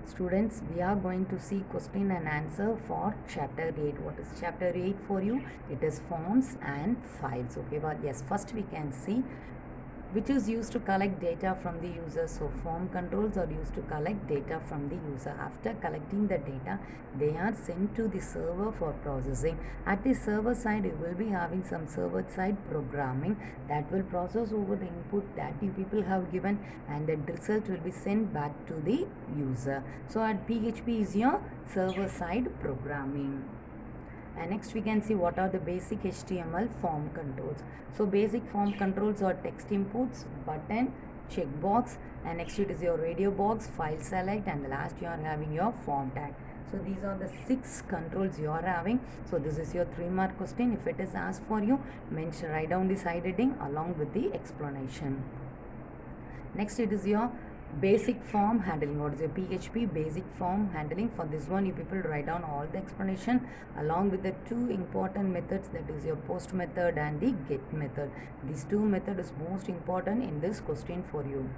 Students, we are going to see question and answer for chapter 8. What is chapter 8 for you? It is forms and files. Okay, but yes, first we can see which is used to collect data from the user. So form controls are used to collect data from the user. After collecting the data, they are sent to the server for processing. At the server side, you will be having some server side programming that will process over the input that you people have given, and the result will be sent back to the user. So at PHP is your server side programming. And next we can see what are the basic HTML form controls. So basic form controls are text inputs, button, checkbox, and next it is your radio box, file select, and the last you are having your form tag. So these are the 6 controls you are having. So this is your 3-mark question. If it is asked for you, mention, write down the side heading along with the explanation. Next it is your basic form handling. What is your PHP basic form handling? For this one, you people write down all the explanation along with the 2 important methods, that is your post method and the get method. These 2 methods is most important in this question for you.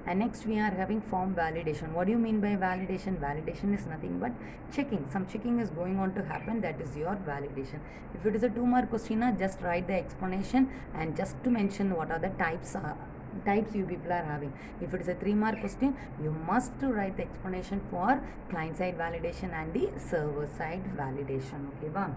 And next we are having form validation. What do you mean by validation? Validation is nothing but checking. Some checking is going on to happen, that is your validation. If it is a 2-mark question, just write the explanation and just to mention what are the types you people are having. If it is a 3-mark question, you must to write the explanation for client side validation and the server side validation. Okay, wow.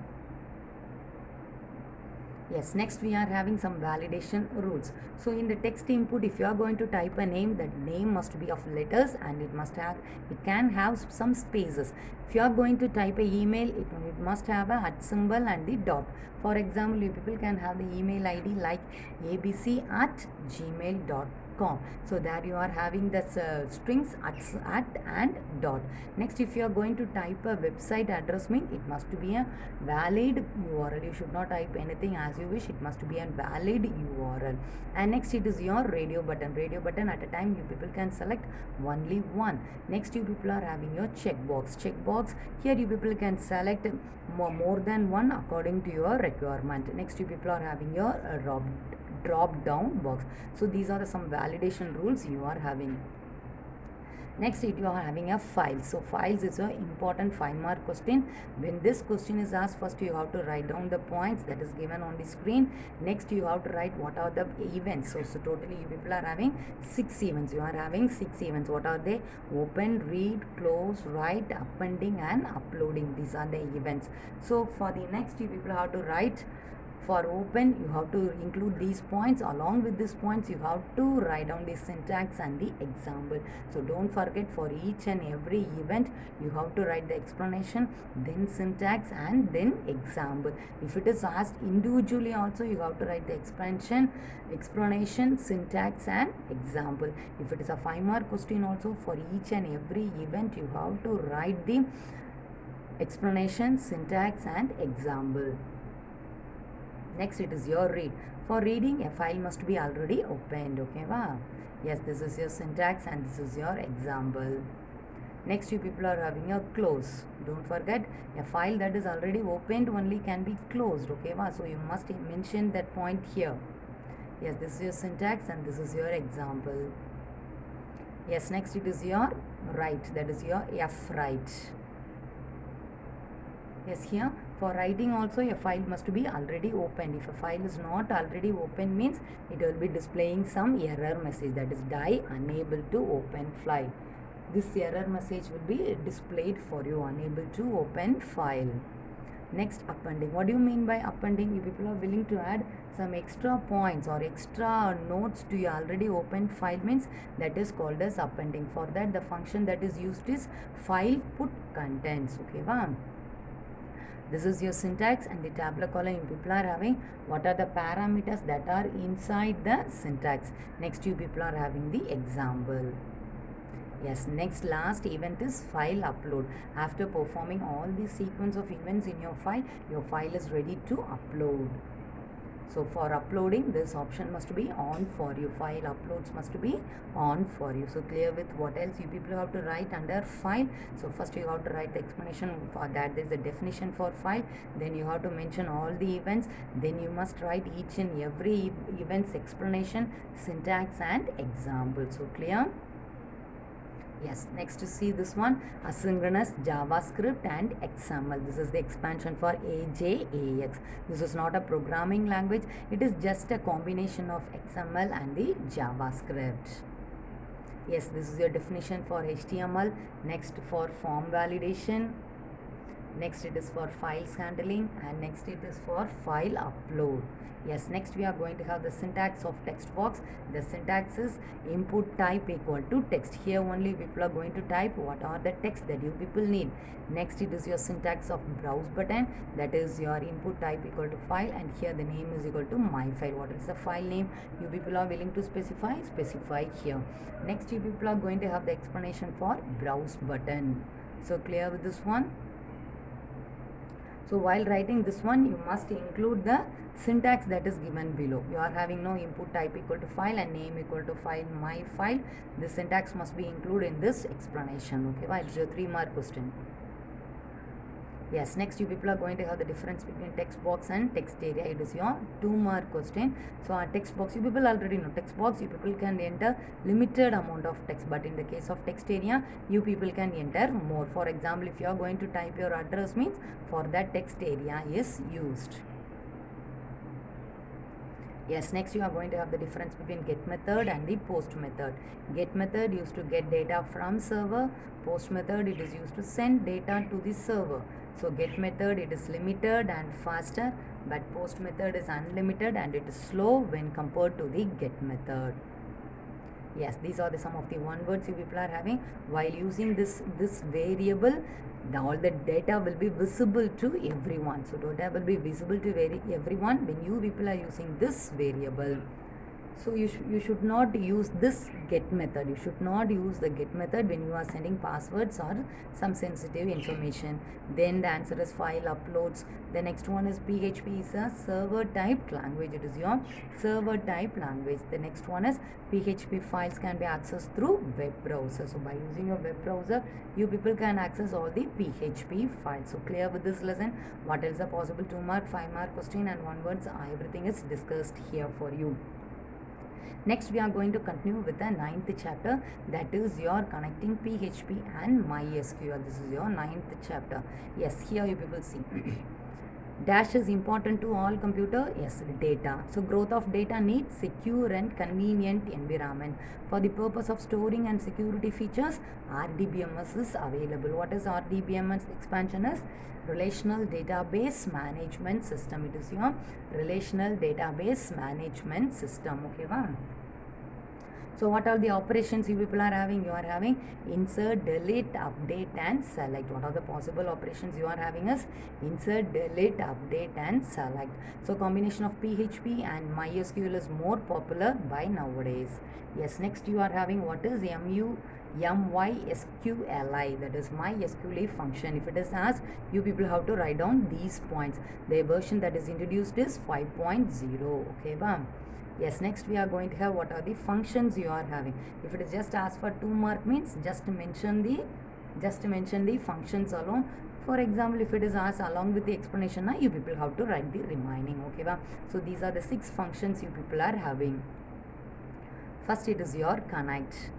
Yes, next we are having some validation rules. So in the text input, if you are going to type a name, that name must be of letters and it can have some spaces. If you are going to type a email, it must have a @ symbol and the dot. For example, you people can have the email ID like abc@gmail.com. So there you are having the strings at and dot. Next, if you are going to type a website address, it must be a valid URL. You should not type anything as you wish. It must be a valid URL. And next it is your radio button. Radio button, at a time you people can select only one. Next, you people are having your checkbox. Checkbox, here you people can select more than one according to your requirement. Next, you people are having your drop down box. So these are some validation rules you are having. Next, you are having a file. So files is an important 5-mark question. When this question is asked, first you have to write down the points that is given on the screen. Next, you have to write what are the events. So totally you people are having 6 events. You are having 6 events. What are they? Open, read, close, write, appending, and uploading. These are the events. So for the next, you people have to write. For open, you have to include these points. Along with these points, you have to write down the syntax and the example. So don't forget, for each and every event, you have to write the explanation, then syntax, and then example. If it is asked individually also, you have to write the explanation, syntax, and example. If it is a 5-mark question also, for each and every event, you have to write the explanation, syntax, and example. Next, it is your read. For reading, a file must be already opened. Okay, wow. Yes, this is your syntax and this is your example. Next, you people are having a close. Don't forget, a file that is already opened only can be closed. Okay, wow. So you must mention that point here. Yes, this is your syntax and this is your example. Yes, next it is your write. That is your F write. Yes, here for writing also, a file must be already opened. If a file is not already open, means it will be displaying some error message, that is die unable to open file. This error message will be displayed for you, unable to open file. Next, appending. What do you mean by appending? If people are willing to add some extra points or extra notes to your already opened file, means that is called as appending. For that, the function that is used is file put contents. Okay, wow. This is your syntax, and the tabular column you people are having what are the parameters that are inside the syntax. Next, you people are having the example. Yes, next last event is file upload. After performing all the sequence of events in your file is ready to upload. So for uploading, this option must be on for you. File uploads must be on for you. So clear with what else you people have to write under file. So first you have to write the explanation for that. There is a definition for file. Then you have to mention all the events. Then you must write each and every event's explanation, syntax, and example. So clear? Yes, next to see this one, asynchronous JavaScript and XML. This is the expansion for AJAX. This is not a programming language. It is just a combination of XML and the JavaScript. Yes, this is your definition for HTML. Next for form validation. Next it is for files handling, and next it is for file upload. Yes, next we are going to have the syntax of text box. The syntax is input type equal to text. Here only people are going to type what are the text that you people need. Next it is your syntax of browse button, that is your input type equal to file, and here the name is equal to my file. What is the file name you people are willing to specify here. Next you people are going to have the explanation for browse button. So clear with this one? So while writing this one, you must include the syntax that is given below. You are having no input type equal to file and name equal to file, my file. The syntax must be included in this explanation. Okay, it's your 3-mark question. Yes, next you people are going to have the difference between text box and text area. It is your 2-mark question. So our text box, you people already know text box, you people can enter limited amount of text, but in the case of text area, you people can enter more. For example, if you are going to type your address, means for that text area is used. Yes, next you are going to have the difference between get method and the post method. Get method used to get data from server. Post method, it is used to send data to the server. So get method, it is limited and faster, but post method is unlimited and it is slow when compared to the get method. Yes, these are some of the one words you people are having. While using this variable, all the data will be visible to everyone. So data will be visible to everyone when you people are using this variable. So you should not use this get method. You should not use the get method when you are sending passwords or some sensitive information. Then the answer is file uploads. The next one is PHP is a server type language. It is your server type language. The next one is PHP files can be accessed through web browser. So by using your web browser, you people can access all the PHP files. So clear with this lesson. What else are possible 2-mark, 5-mark question and 1 words? Everything is discussed here for you. Next, we are going to continue with the 9th chapter, that is your connecting PHP and MySQL. This is your 9th chapter. Yes, here you people see. Dash is important to all computer. Yes, data. So growth of data needs secure and convenient environment. For the purpose of storing and security features, RDBMS is available. What is RDBMS? Expansion is Relational Database Management System. It is your Relational Database Management System. Okay, wow. So what are the operations you people are having? You are having insert, delete, update and select. What are the possible operations you are having is insert, delete, update and select. So combination of PHP and MySQL is more popular by nowadays. Yes, next you are having what is MySQLi, that is MySQLi function. If it is asked, you people have to write down these points. The version that is introduced is 5.0. Okay, bam. Yes, next we are going to have what are the functions you are having. If it is just asked for 2-mark, means just mention the functions alone. For example, if it is asked along with the explanation, you people have to write the remaining. Okay, wow. So these are the 6 functions you people are having. First it is your connect.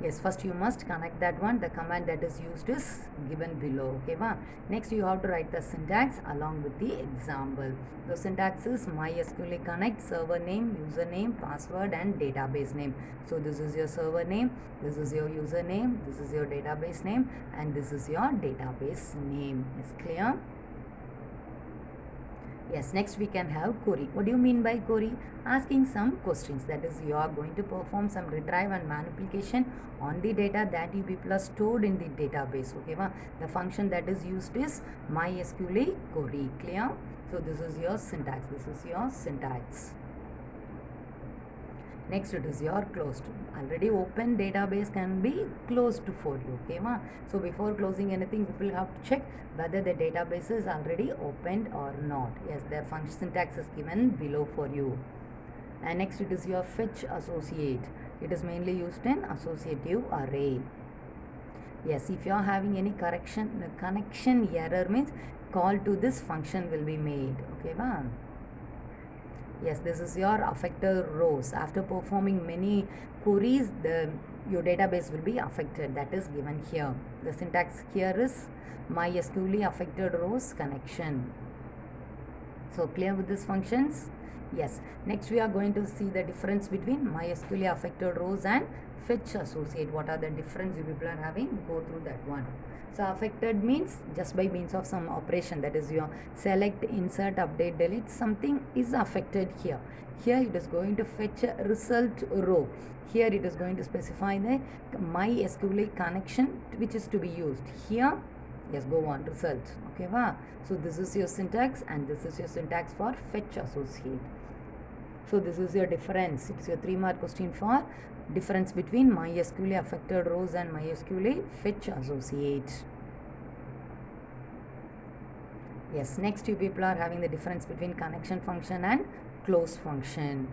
Yes, first you must connect that one. The command that is used is given below. Okay, wow. Next you have to write the syntax along with the example. The syntax is MySQL connect, server name, username, password and database name. So this is your server name, this is your username, this is your database name and this is your database name. Is clear? Yes, next we can have query. What do you mean by query? Asking some questions. That is, you are going to perform some retrieve and manipulation on the data that you people are stored in the database. Okay, the function that is used is MySQL query. Clear? So this is your syntax. This is your syntax. Next it is your closed. Already open database can be closed for you. Okay, ma? So before closing anything, we will have to check whether the database is already opened or not. Yes, the function syntax is given below for you. And next it is your fetch associate. It is mainly used in associative array. Yes, if you are having any connection error, means call to this function will be made. Okay, ma? Yes, this is your affected rows. After performing many queries, your database will be affected. That is given here. The syntax here is MySQL affected rows connection. So clear with these functions? Yes. Next we are going to see the difference between MySQL affected rows and fetch associate. What are the difference you people are having? Go through that one. So affected means just by means of some operation, that is your select, insert, update, delete, something is affected here. Here it is going to fetch a result row. Here it is going to specify the MySQL connection which is to be used. Here, yes, go on, result. Okay, wow. So this is your syntax and this is your syntax for fetch associate. So this is your difference. It's your 3-mark question for difference between MySQL affected rows and MySQL fetch associate. Yes, next you people are having the difference between connection function and close function.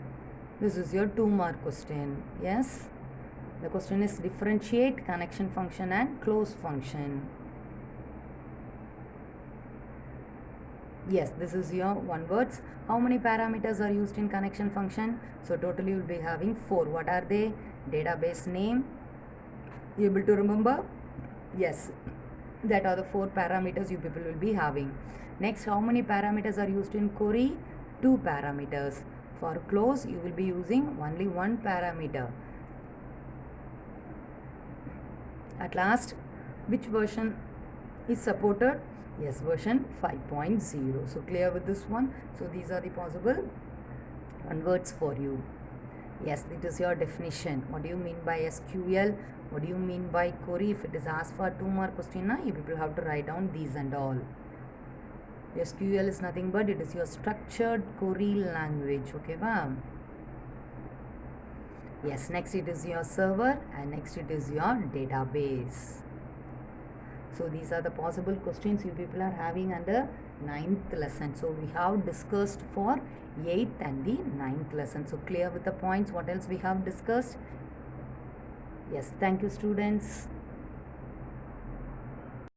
This is your 2-mark question. Yes, the question is differentiate connection function and close function. Yes, this is your one words. How many parameters are used in connection function? So totally you will be having 4. What are they? Database name. You able to remember? Yes, that are the 4 parameters you people will be having. Next, how many parameters are used in query? 2 parameters. For close, you will be using only 1 parameter. At last, which version is supported? Yes, version 5.0. So clear with this one. So these are the possible words for you. Yes, it is your definition. What do you mean by SQL? What do you mean by query? If it is asked for 2-mark question, you people have to write down these and all. SQL is nothing but it is your structured query language. Okay, wow. Yes, next it is your server and next it is your database. So these are the possible questions you people are having under 9th lesson. So we have discussed for 8th and the 9th lesson. So clear with the points. What else we have discussed? Yes, thank you students.